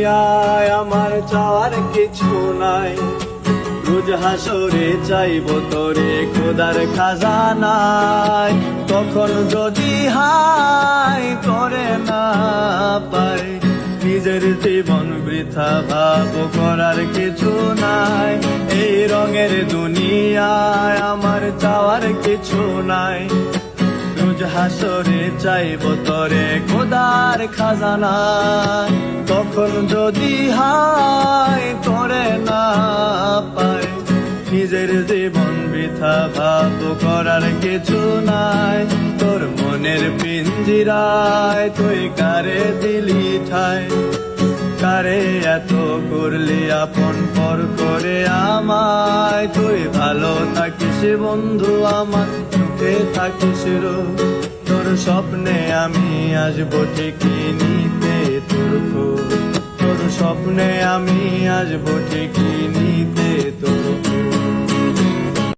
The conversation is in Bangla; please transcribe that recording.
দুনিয়ায় আমার চাওয়ার কিছু নাই, রোজ হাসরে চাইব তোরে খোদার খাজানায়। তখন যদি হাই করে না পাই, নিজের জীবন বৃথা ভাব করার কিছু নাই। এই রঙের দুনিয়ায় আমার চাওয়ার কিছু নাই, রোজ হাসরে চাইব তোরে খোদার খাজানায়। তখন যদি হাই করে না পাই, নিজের জীবন বৃথা ভাব করার কিছু নাই। তোর মনের পিঞ্জিরায় তুই কারে দিলি ঠাই, কারে এত করলি আপন পর করে আমায়। তুই ভালো থাকিস বন্ধু আমার, সুখে থাকিস রোজ। তোর স্বপ্নে আমি আসবো ঠিকই নিতে তোর খোঁজ, তোর স্বপ্নে আমি আসবো ঠিকই নিতে